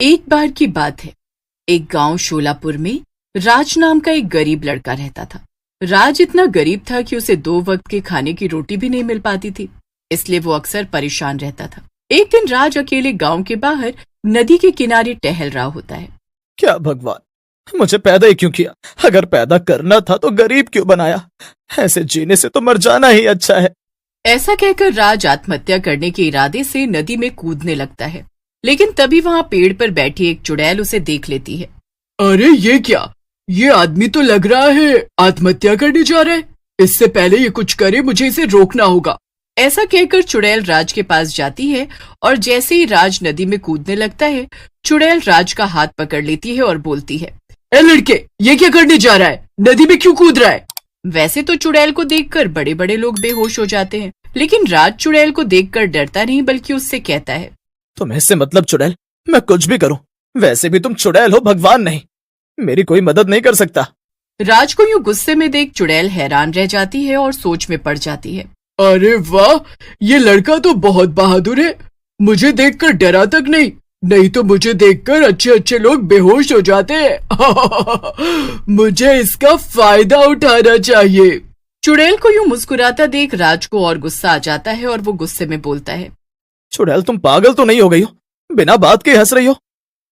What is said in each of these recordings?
एक बार की बात है। एक गांव शोलापुर में राज नाम का एक गरीब लड़का रहता था। राज इतना गरीब था कि उसे 2 वक्त के खाने की रोटी भी नहीं मिल पाती थी, इसलिए वो अक्सर परेशान रहता था। एक दिन राज अकेले गांव के बाहर नदी के किनारे टहल रहा होता है। क्या भगवान, मुझे पैदा ही क्यों किया? अगर पैदा करना था तो गरीब क्यों बनाया? ऐसे जीने से तो मर जाना ही अच्छा है। ऐसा कहकर राज आत्महत्या करने के इरादे से नदी में कूदने लगता है, लेकिन तभी वहां पेड़ पर बैठी एक चुड़ैल उसे देख लेती है। अरे ये क्या? ये आदमी तो लग रहा है आत्महत्या करने जा रहा है। इससे पहले ये कुछ करे मुझे इसे रोकना होगा। ऐसा कहकर चुड़ैल राज के पास जाती है और जैसे ही राज नदी में कूदने लगता है, चुड़ैल राज का हाथ पकड़ लेती है और बोलती है, ए लड़के, ये क्या करने जा रहा है? नदी में क्यों कूद रहा है? वैसे तो चुड़ैल को देखकर बड़े बड़े लोग बेहोश हो जाते हैं, लेकिन राज चुड़ैल को देखकर डरता नहीं बल्कि उससे कहता है, तुम्हें इससे मतलब चुड़ैल, मैं कुछ भी करूं, वैसे भी तुम चुड़ैल हो, भगवान नहीं। मेरी कोई मदद नहीं कर सकता। राज को यूं गुस्से में देख चुड़ैल हैरान रह जाती है और सोच में पड़ जाती है। अरे वाह, ये लड़का तो बहुत बहादुर है। मुझे देखकर डरा तक नहीं तो मुझे देखकर अच्छे अच्छे लोग बेहोश हो जाते हैं। मुझे इसका फायदा उठाना चाहिए। चुड़ैल को यूं मुस्कुराता देख राज को और गुस्सा आ जाता है और वो गुस्से में बोलता है, चुड़ैल, तुम पागल तो नहीं हो गई हो? बिना बात के हंस रही हो।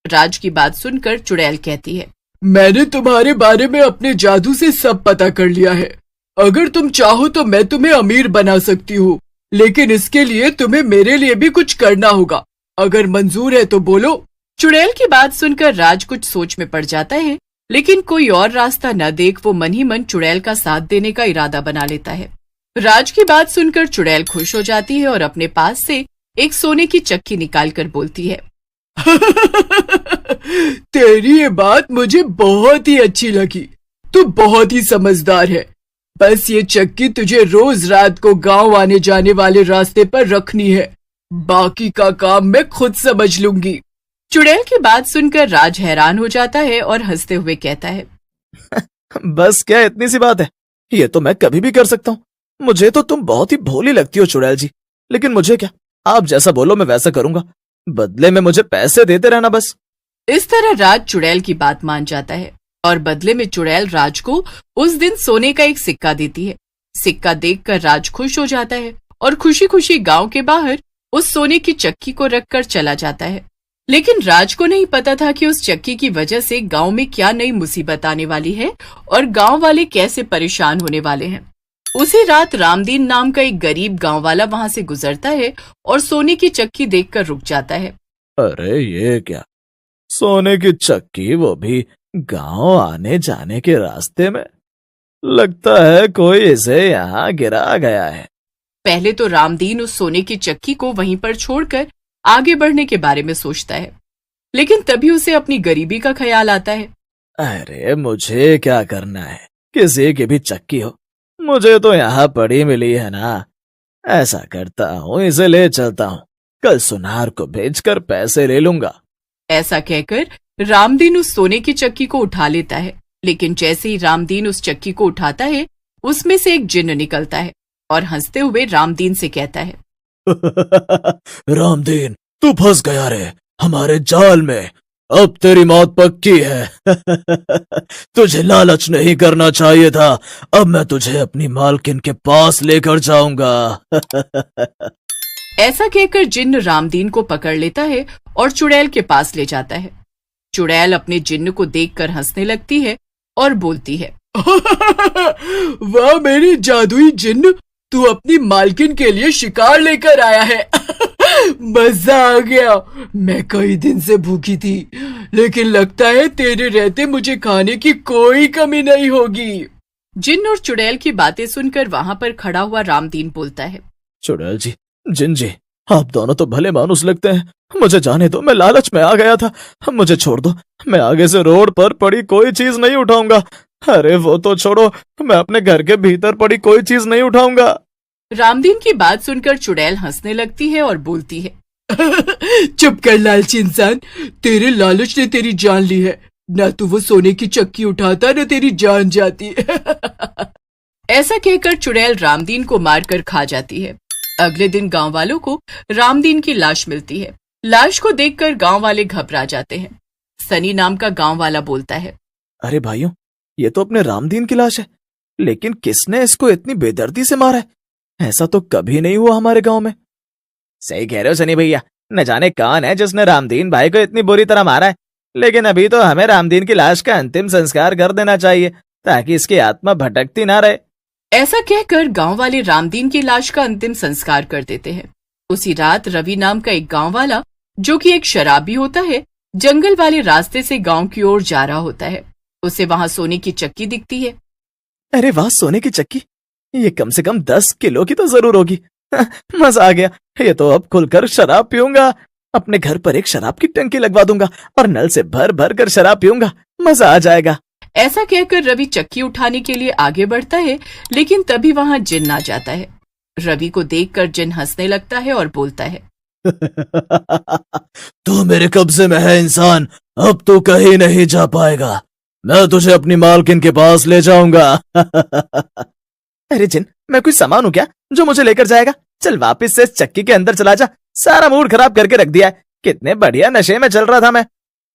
राज की बात सुनकर चुड़ैल कहती है, मैंने तुम्हारे बारे में अपने जादू से सब पता कर लिया है। अगर तुम चाहो तो मैं तुम्हें अमीर बना सकती हूँ, लेकिन इसके लिए तुम्हें मेरे लिए भी कुछ करना होगा। अगर मंजूर है तो बोलो। चुड़ैल की बात सुनकर राज कुछ सोच में पड़ जाता है, लेकिन कोई और रास्ता न देख वो मन ही मन चुड़ैल का साथ देने का इरादा बना लेता है। राज की बात सुनकर चुड़ैल खुश हो जाती है और अपने पास से एक सोने की चक्की निकालकर बोलती है, तेरी ये बात मुझे बहुत ही अच्छी लगी। तू बहुत ही समझदार है। बस ये चक्की तुझे रोज रात को गांव आने जाने वाले रास्ते पर रखनी है। बाकी का काम मैं खुद समझ लूंगी। चुड़ैल की बात सुनकर राज हैरान हो जाता है और हंसते हुए कहता है, बस क्या इतनी सी बात है? ये तो मैं कभी भी कर सकता हूँ। मुझे तो तुम बहुत ही भोली लगती हो चुड़ैल जी, लेकिन मुझे क्या, आप जैसा बोलो मैं वैसा करूंगा। बदले में मुझे पैसे देते रहना बस। इस तरह राज चुड़ैल की बात मान जाता है और बदले में चुड़ैल राज को उस दिन सोने का एक सिक्का देती है। सिक्का देखकर राज खुश हो जाता है और खुशी खुशी गांव के बाहर उस सोने की चक्की को रखकर चला जाता है। लेकिन राज को नहीं पता था कि उस चक्की की वजह से गांव में क्या नई मुसीबत आने वाली है और गांव वाले कैसे परेशान होने वाले हैं। उसी रात रामदीन नाम का एक गरीब गांव वाला वहां से गुजरता है और सोने की चक्की देखकर रुक जाता है। अरे ये क्या, सोने की चक्की, वो भी गांव आने जाने के रास्ते में? लगता है कोई इसे यहाँ गिरा गया है। पहले तो रामदीन उस सोने की चक्की को वहीं पर छोड़कर आगे बढ़ने के बारे में सोचता है, लेकिन तभी उसे अपनी गरीबी का ख्याल आता है। अरे मुझे क्या करना है, किसी की भी चक्की हो, मुझे तो यहाँ पड़ी मिली है ना। ऐसा करता हूँ, इसे ले चलता हूँ, कल सुनार को भेजकर पैसे ले लूंगा। ऐसा कहकर रामदीन उस सोने की चक्की को उठा लेता है, लेकिन जैसे ही रामदीन उस चक्की को उठाता है, उसमें से एक जिन्न निकलता है और हंसते हुए रामदीन से कहता है, रामदीन, तू फंस गया रे हमारे जाल में। अब तेरी मौत पक्की है। तुझे लालच नहीं करना चाहिए था। अब मैं तुझे अपनी मालकिन के पास लेकर जाऊंगा। ऐसा कहकर जिन्न रामदीन को पकड़ लेता है और चुड़ैल के पास ले जाता है। चुड़ैल अपने जिन्न को देखकर हंसने लगती है और बोलती है, वाह मेरी जादुई जिन्न, तू अपनी मालकिन के लिए शिकार लेकर आया है। मजा आ गया। मैं कई दिन से भूखी थी, लेकिन लगता है तेरे रहते मुझे खाने की कोई कमी नहीं होगी। जिन्न और चुड़ैल की बातें सुनकर वहां पर खड़ा हुआ रामदीन बोलता है, चुड़ैल जी, जिन जी, आप दोनों तो भले मानुस लगते हैं। मुझे जाने दो, मैं लालच में आ गया था। मुझे छोड़ दो, मैं आगे से रोड पर पड़ी कोई चीज नहीं उठाऊंगा। अरे वो तो छोड़ो, मैं अपने घर के भीतर पड़ी कोई चीज नहीं उठाऊंगा। रामदीन की बात सुनकर चुड़ैल हंसने लगती है और बोलती है, चुप कर लालची इंसान, तेरे लालच ने तेरी जान ली है। ना तो वो सोने की चक्की उठाता, न तेरी जान जाती। ऐसा कहकर चुड़ैल रामदीन को मारकर खा जाती है। अगले दिन गांव वालों को रामदीन की लाश मिलती है लाश को देखकर गांव वाले घबरा जाते हैं। सनी नाम का गांव वाला बोलता है, अरे भाइयों, ये तो अपने रामदीन की लाश है, लेकिन किसने इसको इतनी बेदर्दी से मारा है? ऐसा तो कभी नहीं हुआ हमारे गांव में। सही कह रहे हो सनी भैया, न जाने कौन है जिसने रामदीन भाई को इतनी बुरी तरह मारा है, लेकिन अभी तो हमें रामदीन की लाश का अंतिम संस्कार कर देना चाहिए ताकि इसकी आत्मा भटकती ना रहे। ऐसा कहकर गांव वाले रामदीन की लाश का अंतिम संस्कार कर देते हैं। उसी रात रवि नाम का एक गांव वाला, जो कि एक शराबी होता है, जंगल वाले रास्ते से गांव की ओर जा रहा होता है। उसे वहां सोने की चक्की दिखती है। अरे वाह, सोने की चक्की! ये कम से कम 10 किलो की तो जरूर होगी। मजा आ गया, ये तो अब खुलकर शराब पीऊंगा। अपने घर पर एक शराब की टंकी लगवा दूंगा और नल से भर भर कर शराब पीऊंगा, मजा आ जाएगा। ऐसा कहकर रवि चक्की उठाने के लिए आगे बढ़ता है, लेकिन तभी वहां जिन्न आ जाता है। रवि को देखकर जिन्न हंसने लगता है और बोलता है, तू मेरे कब्जे में है इंसान, अब तू कहीं नहीं जा पाएगा। मैं तुझे अपनी मालकिन के पास ले जाऊंगा। अरे जिन, मैं कोई सामान हूं क्या जो मुझे लेकर जाएगा? चल वापस से इस चक्की के अंदर चला जा, सारा मूड खराब करके रख दिया है। कितने बढ़िया नशे में चल रहा था मैं।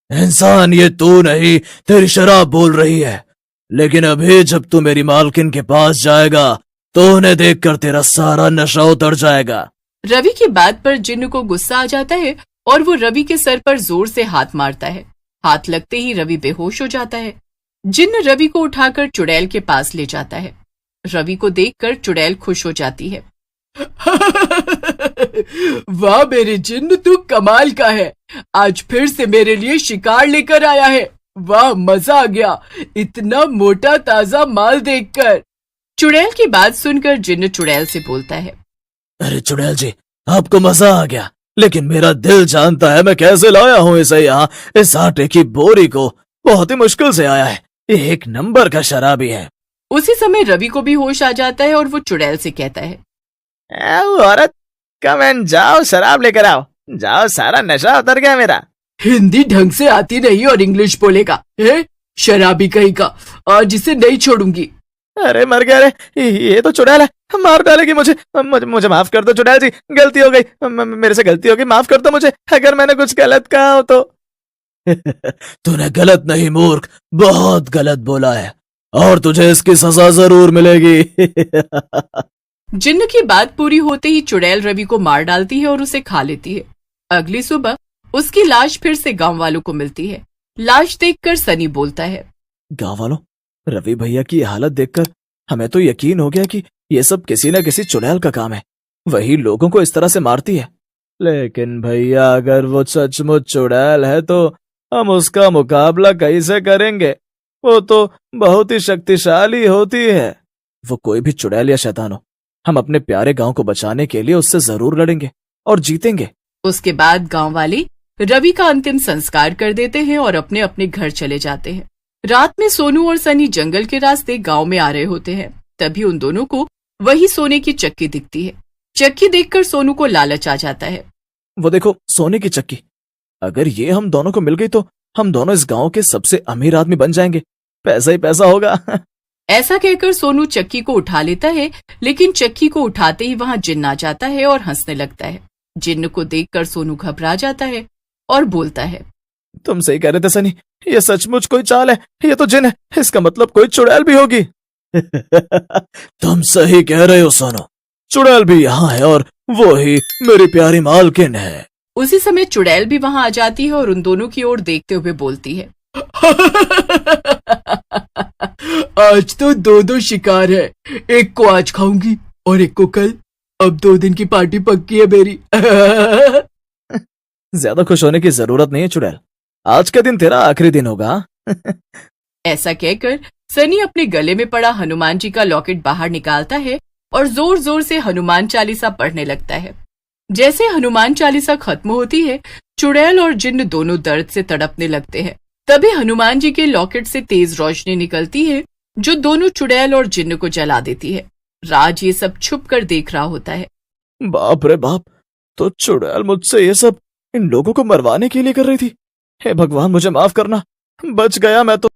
इंसान ये तू नहीं, तेरी शराब बोल रही है। लेकिन अभी जब तू मेरी मालकिन के पास जाएगा तो उन्हें देखकर तेरा सारा नशा उतर जाएगा। रवि की बात पर जिन्न को गुस्सा आ जाता है और वो रवि के सर पर जोर से हाथ मारता है। हाथ लगते ही रवि बेहोश हो जाता है। जिन्न रवि को उठाकर चुड़ैल के पास ले जाता है। रवि को देखकर चुड़ैल खुश हो जाती है। वाह मेरे जिन्न, तू कमाल का है। आज फिर से मेरे लिए शिकार लेकर आया है। वाह, मजा आ गया इतना मोटा ताजा माल देखकर। चुड़ैल की बात सुनकर जिन्न चुड़ैल से बोलता है, अरे चुड़ैल जी, आपको मजा आ गया, लेकिन मेरा दिल जानता है मैं कैसे लाया हूँ इसे यहाँ। इस आटे की बोरी को बहुत ही मुश्किल से आया है। ये एक नंबर का शराबी है। उसी समय रवि को भी होश आ जाता है और वो चुड़ैल से कहता है, औरत, कम एंड जाओ, शराब लेकर आओ। जाओ, सारा नशा उतर गया मेरा। हिंदी ढंग से आती नहीं और इंग्लिश बोलेगा, है शराबी कहीं का। आज इसे नहीं छोड़ूंगी। अरे मर गया रे, ये तो चुड़ैल है, मार डालेगी मुझे। मुझे माफ कर दो चुड़ैल जी, गलती हो गई, मेरे से गलती हो गई, माफ कर दो मुझे अगर मैंने कुछ गलत कहा हो तो। तूने गलत नहीं मूर्ख, बहुत गलत बोला है और तुझे इसकी सजा जरूर मिलेगी। जिन्न की बात पूरी होते ही चुड़ैल रवि को मार डालती है और उसे खा लेती है। अगली सुबह उसकी लाश फिर से गांव वालों को मिलती है। लाश देखकर सनी बोलता है, गांव वालों, रवि भैया की हालत देखकर हमें तो यकीन हो गया कि ये सब किसी न किसी चुड़ैल का काम है। वही लोगों को इस तरह से मारती है। लेकिन भैया, अगर वो सचमुच चुड़ैल है तो हम उसका मुकाबला कैसे करेंगे? वो तो बहुत ही शक्तिशाली होती है। वो कोई भी चुड़ैल या शैतान हो, हम अपने प्यारे गांव को बचाने के लिए उससे जरूर लड़ेंगे और जीतेंगे। उसके बाद गांव वाले रवि का अंतिम संस्कार कर देते हैं और अपने अपने घर चले जाते हैं। रात में सोनू और सनी जंगल के रास्ते गांव में आ रहे होते हैं। तभी उन दोनों को वही सोने की चक्की दिखती है। चक्की देखकर सोनू को लालच आ जाता है। वो देखो, सोने की चक्की। अगर ये हम दोनों को मिल गई तो हम दोनों इस गांव के सबसे अमीर आदमी बन जाएंगे। पैसा ही पैसा होगा। ऐसा कहकर सोनू चक्की को उठा लेता है, लेकिन चक्की को उठाते ही वहां जिन्न आ जाता है और हंसने लगता है। जिन्न को देखकर सोनू घबरा जाता है और बोलता है, तुम सही कह रहे थे सनी, ये सचमुच कोई चाल है। ये तो जिन्न है, इसका मतलब कोई चुड़ैल भी होगी। तुम सही कह रहे हो सोनू, चुड़ैल भी यहाँ है और वो ही मेरी प्यारी मालकिन है। उसी समय चुड़ैल भी वहां आ जाती है और उन दोनों की ओर देखते हुए बोलती है, आज तो दो शिकार है। एक को आज खाऊंगी और एक को कल। अब 2 दिन की पार्टी पक्की है मेरी। ज्यादा खुश होने की जरूरत नहीं है चुड़ैल, आज का दिन तेरा आखिरी दिन होगा। ऐसा कहकर सनी अपने गले में पड़ा हनुमान जी का लॉकेट बाहर निकालता है और जोर जोर से हनुमान चालीसा पढ़ने लगता है। जैसे हनुमान चालीसा खत्म होती है, चुड़ैल और जिन्न दोनों दर्द से तड़पने लगते हैं। तभी हनुमान जी के लॉकेट से तेज रोशनी निकलती है, जो दोनों चुड़ैल और जिन्न को जला देती है। राज ये सब छुप कर देख रहा होता है। बाप रे बाप, तो चुड़ैल मुझसे ये सब इन लोगों को मरवाने के लिए कर रही थी। हे भगवान, मुझे माफ करना, बच गया मैं तो।